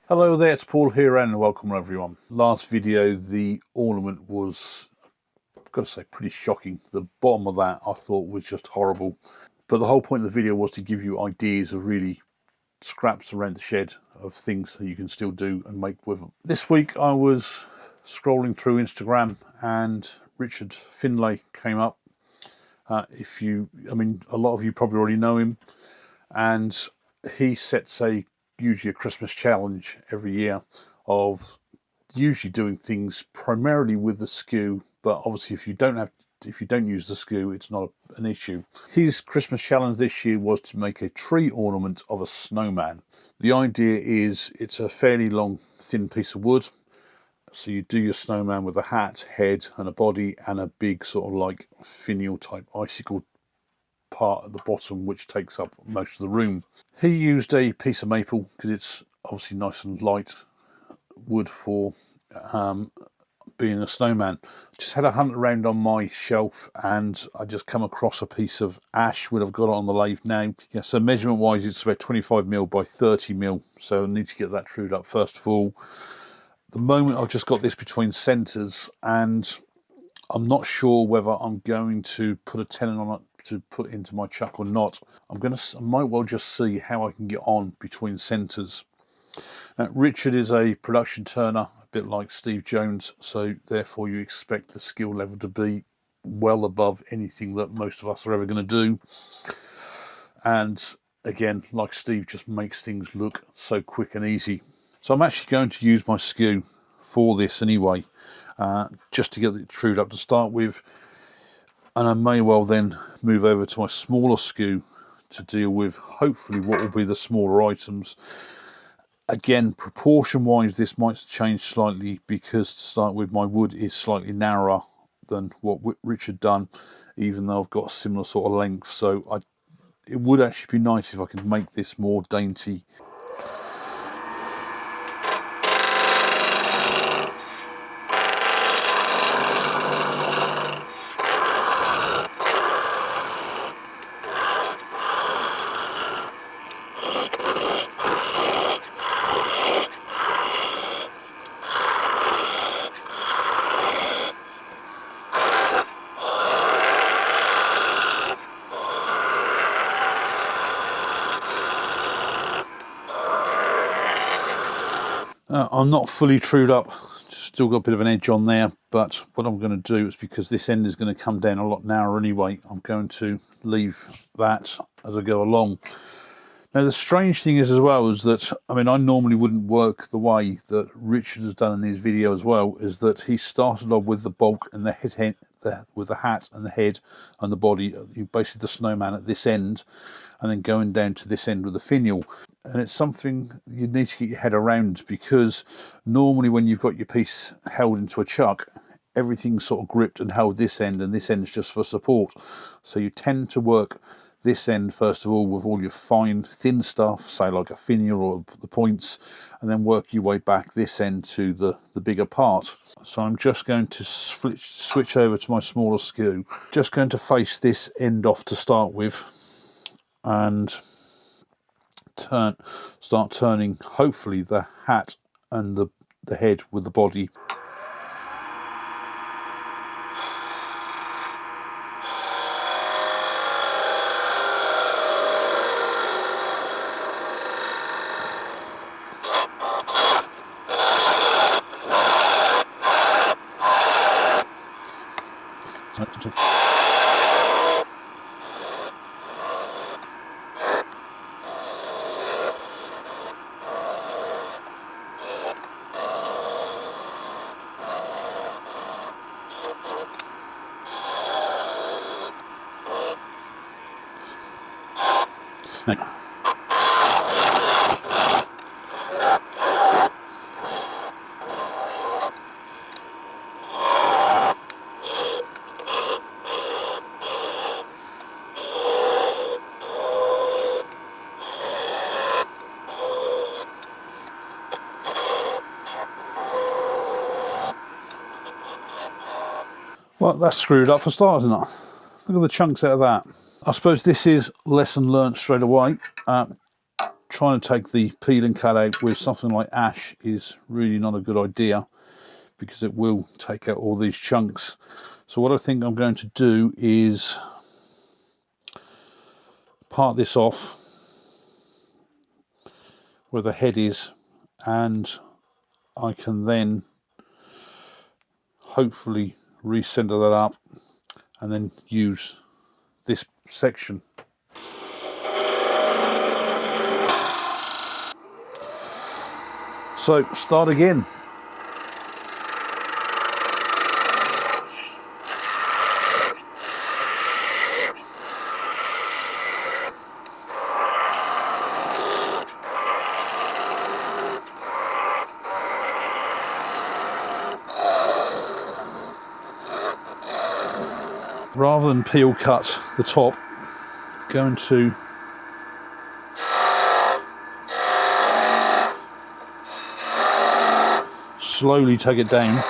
Hello there, it's Paul here and welcome everyone. Last video the ornament was, I've got to say, pretty shocking. The bottom of that I thought was just horrible. But the whole point of the video was to give you ideas of really scraps around the shed of things that you can still do and make with them. This week I was scrolling through Instagram and Richard Findley came up. A lot of you probably already know him, and he sets usually a Christmas challenge every year of usually doing things primarily with the skew, but obviously if you don't use the skew, it's not an issue. His Christmas challenge this year was to make a tree ornament of a snowman. The idea is it's a fairly long, thin piece of wood. So you do your snowman with a hat, head and a body and a big sort of like finial type icicle part at the bottom which takes up most of the room. He used a piece of maple because it's obviously nice and light wood for being a snowman. Just had a hunt around on my shelf and I just come across a piece of ash which I've got on the lathe now. Yeah, so measurement wise it's about 25mm by 30mm, so I need to get that trued up first of all. At the moment I've just got this between centres and I'm not sure whether I'm going to put a tenon on it to put into my chuck or not. I might well just see how I can get on between centres. Now, Richard is a production turner, a bit like Steve Jones, so therefore you expect the skill level to be well above anything that most of us are ever going to do. And again, like Steve, just makes things look so quick and easy. So I'm actually going to use my skew for this anyway, just to get it trued up to start with. And I may well then move over to my smaller skew to deal with hopefully what will be the smaller items. Again, proportion wise this might change slightly because to start with my wood is slightly narrower than what Richard done, even though I've got a similar sort of length. So it would actually be nice if I could make this more dainty. I'm not fully trued up, still got a bit of an edge on there, but what I'm going to do is, because this end is going to come down a lot narrower anyway, I'm going to leave that as I go along. Now the strange thing is as well is that, I normally wouldn't work the way that Richard has done in his video as well, is that he started off with the bulk and the head, with the hat and the head and the body, basically the snowman at this end, and then going down to this end with the finial. And it's something you need to get your head around, because normally when you've got your piece held into a chuck, everything's sort of gripped and held this end, and this end's just for support. So you tend to work this end first of all with all your fine thin stuff, say like a finial or the points, and then work your way back this end to the bigger part. So I'm just going to switch over to my smaller skew, just going to face this end off to start with, and start turning hopefully the hat and the head with the body. Well, that's screwed up for starters, isn't it? Look at the chunks out of that. I suppose this is lesson learnt straight away. trying to take the peel and cut out with something like ash is really not a good idea, because it will take out all these chunks. So what I think I'm going to do is part this off where the head is, and I can then hopefully recenter that up and then use this section. So start again. Rather than peel cut the top, going to slowly take it down.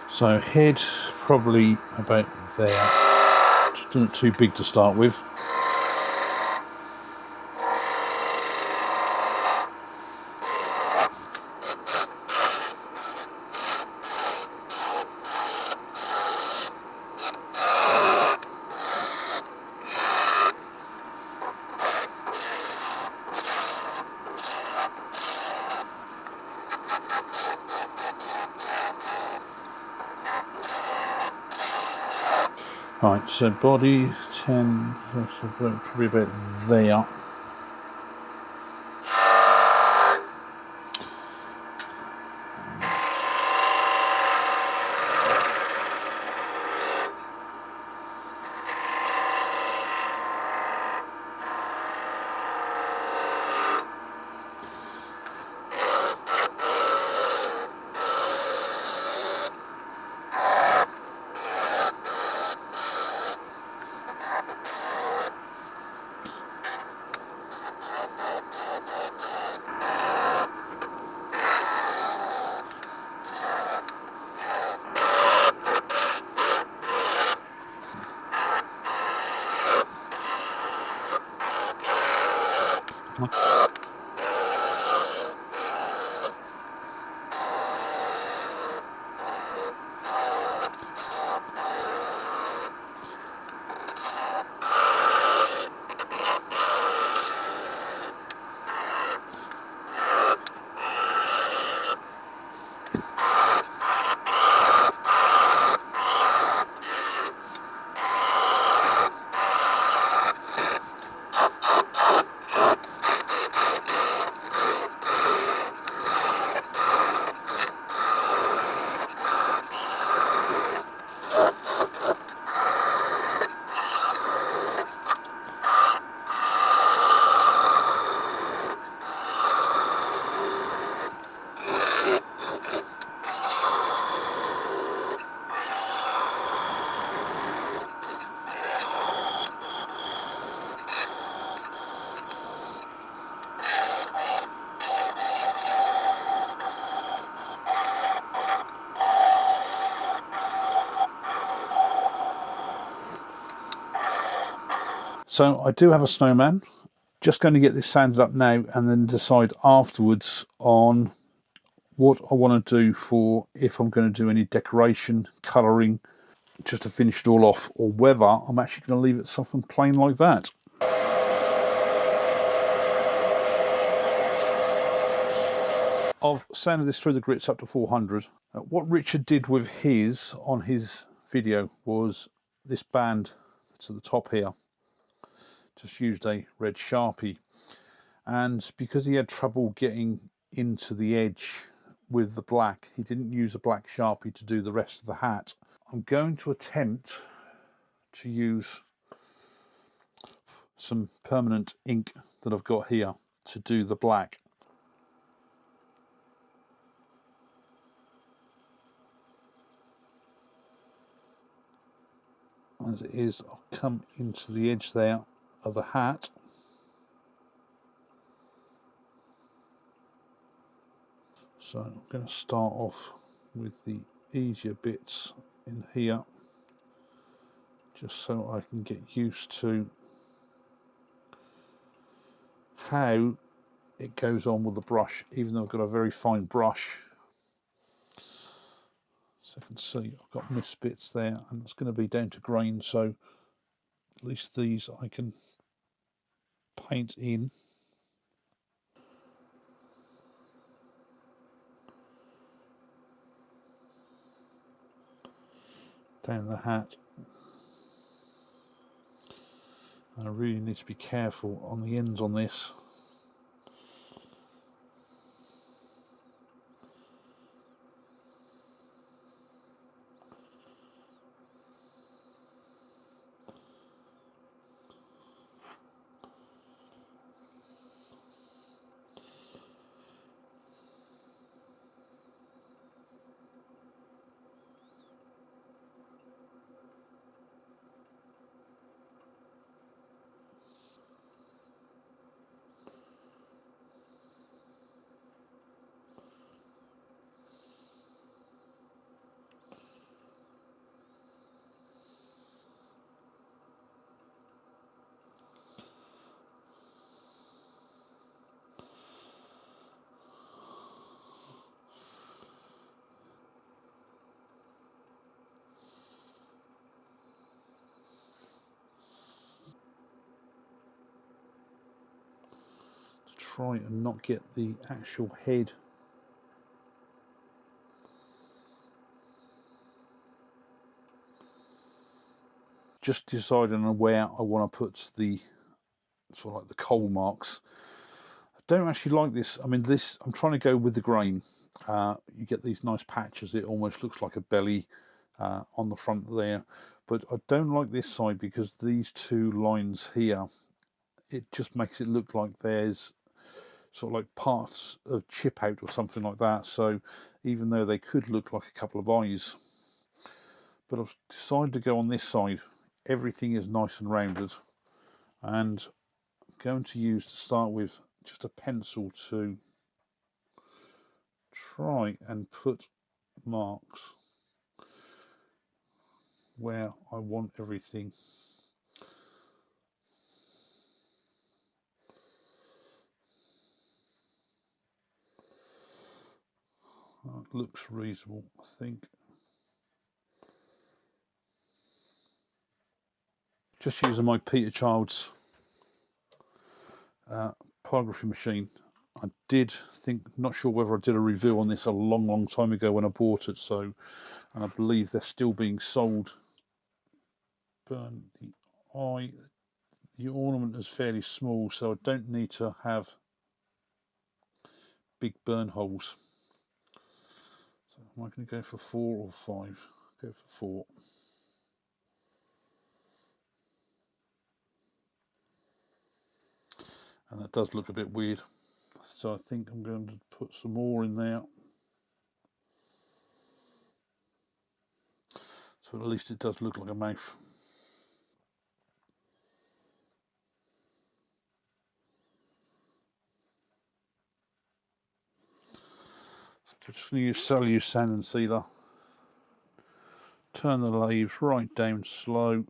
So head probably about there, just not too big to start with. Right, so body 10, so probably about there. So I do have a snowman. Just going to get this sanded up now and then decide afterwards on what I want to do for if I'm going to do any decoration, colouring, just to finish it all off, or whether I'm actually going to leave it something plain like that. I've sanded this through the grits up to 400. What Richard did with his on his video was this band that's at the top here. Just used a red Sharpie, and because he had trouble getting into the edge with the black, he didn't use a black Sharpie to do the rest of the hat. I'm going to attempt to use some permanent ink that I've got here to do the black. As it is, I'll come into the edge there of the hat. So I'm going to start off with the easier bits in here, just so I can get used to how it goes on with the brush, even though I've got a very fine brush. So you can see I've got missed bits there, and it's going to be down to grain, so at least these I can paint in. Down the hat. And I really need to be careful on the ends on this. Try and not get the actual head just deciding on where I want to put the sort of like the coal marks. I don't actually like this. I mean, this, I'm trying to go with the grain. You get these nice patches. It almost looks like a belly on the front there, but I don't like this side because these two lines here, it just makes it look like there's sort of like parts of chip out or something like that. So even though they could look like a couple of eyes, but I've decided to go on this side. Everything is nice and rounded, and I'm going to use, to start with, just a pencil to try and put marks where I want everything. That looks reasonable, I think. Just using my Peter Child's pyrography machine. I did think, not sure whether I did a review on this a long time ago when I bought it, so, and I believe they're still being sold. Burn the eye. The ornament is fairly small, so I don't need to have big burn holes. So am I going to go for 4 or 5? Go for 4. And that does look a bit weird, so I think I'm going to put some more in there, so at least it does look like a mouth. So I'm just going to use cellulose sand and sealer. Turn the leaves right down slow.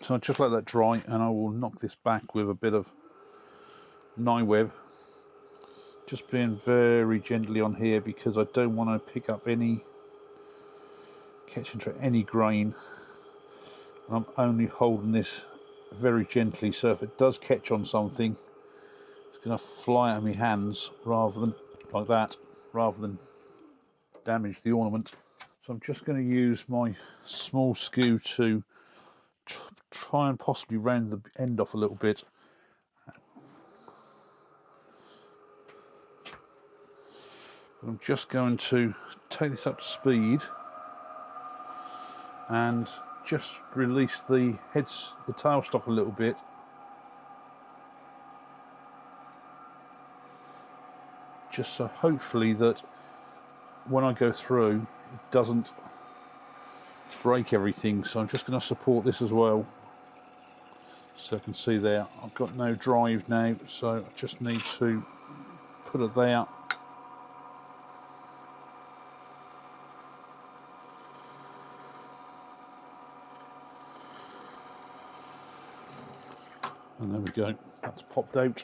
So I'll just let that dry, and I will knock this back with a bit of nine web. Just being very gently on here because I don't want to pick up any, catch into any grain. And I'm only holding this very gently, so if it does catch on something, it's going to fly out of my hands rather than like that, rather than damage the ornament. So I'm just going to use my small skew to try and possibly round the end off a little bit. I'm just going to take this up to speed and just release the tailstock a little bit. Just so hopefully that when I go through, it doesn't break everything. So I'm just going to support this as well. So I can see there, I've got no drive now, so I just need to put it there. And there we go, that's popped out.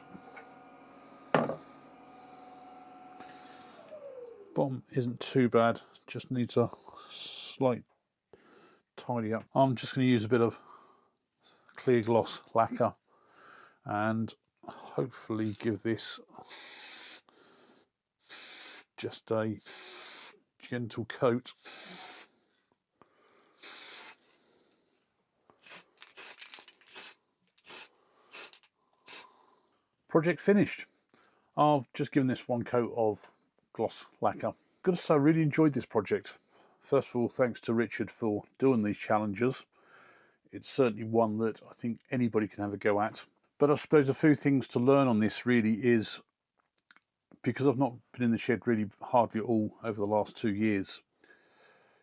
Bottom isn't too bad, just needs a slight tidy up. I'm just going to use a bit of clear gloss lacquer and hopefully give this just a gentle coat. Project finished. I've just given this one coat of gloss lacquer. Gotta say, I really enjoyed this project. First of all, thanks to Richard for doing these challenges. It's certainly one that I think anybody can have a go at. But I suppose a few things to learn on this really is, because I've not been in the shed really hardly at all over the last 2 years,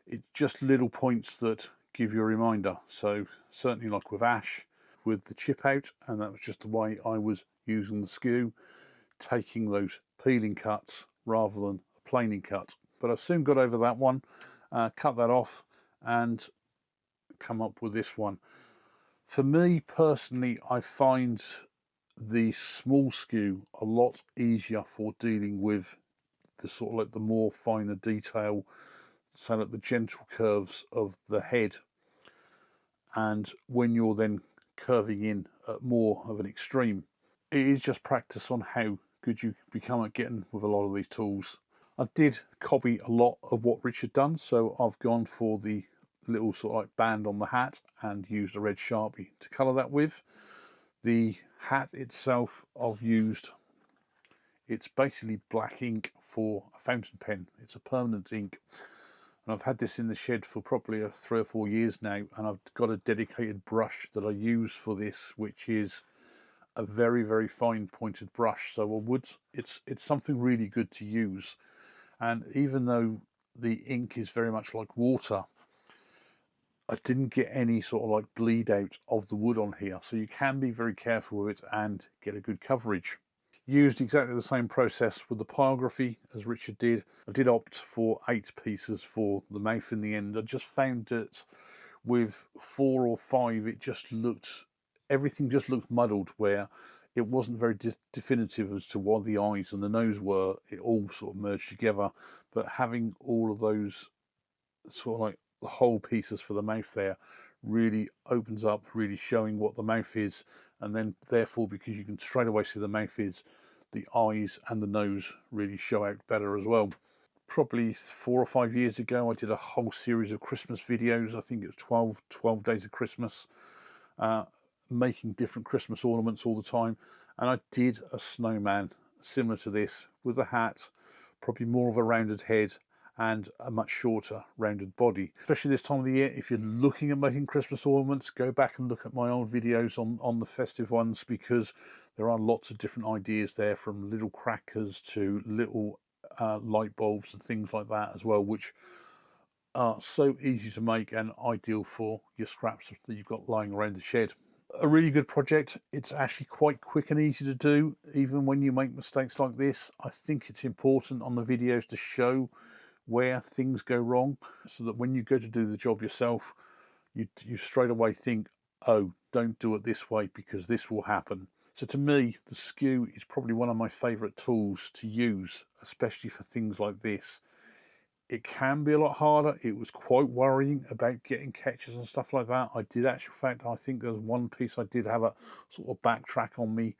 it's just little points that give you a reminder. So certainly like with ash, with the chip out, and that was just the way I was using the skew, taking those peeling cuts rather than a planing cut. But I soon got over that one, cut that off and come up with this one. For me personally, I find the small skew a lot easier for dealing with the sort of like the more finer detail, so like the gentle curves of the head, and when you're then curving in at more of an extreme, it is just practice on how good you become at getting with a lot of these tools. I did copy a lot of what Richard done, so I've gone for the little sort of like band on the hat and used a red Sharpie to colour that with. The hat itself I've used, it's basically black ink for a fountain pen. It's a permanent ink, and I've had this in the shed for probably 3 or 4 years now, and I've got a dedicated brush that I use for this, which is a very, very fine pointed brush. So I would, it's something really good to use. And even though the ink is very much like water, I didn't get any sort of like bleed out of the wood on here, so you can be very careful with it and get a good coverage. Used exactly the same process with the pyrography as Richard did. I did opt for 8 pieces for the mouth in the end. I just found that with 4 or 5 it just looked, everything just looked muddled, where it wasn't very definitive as to what the eyes and the nose were. It all sort of merged together, but having all of those sort of like the whole pieces for the mouth there really opens up, really showing what the mouth is, and then therefore, because you can straight away see the mouth is, the eyes and the nose really show out better as well. Probably 4 or 5 years ago I did a whole series of Christmas videos. I think it was 12 days of Christmas, making different Christmas ornaments all the time, and I did a snowman similar to this with a hat, probably more of a rounded head and a much shorter rounded body. Especially this time of the year, if you're looking at making Christmas ornaments, go back and look at my old videos on the festive ones, because there are lots of different ideas there, from little crackers to little light bulbs and things like that as well, which are so easy to make and ideal for your scraps that you've got lying around the shed. A really good project. It's actually quite quick and easy to do, even when you make mistakes like this. I think it's important on the videos to show where things go wrong, so that when you go to do the job yourself, you straight away think, oh, don't do it this way because this will happen. So to me, the skew is probably one of my favourite tools to use, especially for things like this. It can be a lot harder. It was quite worrying about getting catches and stuff like that. I did actually, in fact, I think there was one piece I did have a sort of backtrack on me,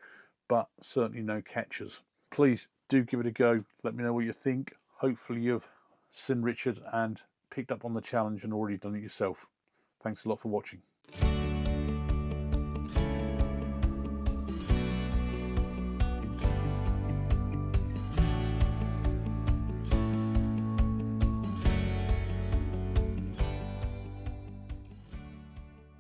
but certainly no catches. Please do give it a go. Let me know what you think. Hopefully you've seen Richard and picked up on the challenge and already done it yourself. Thanks a lot for watching.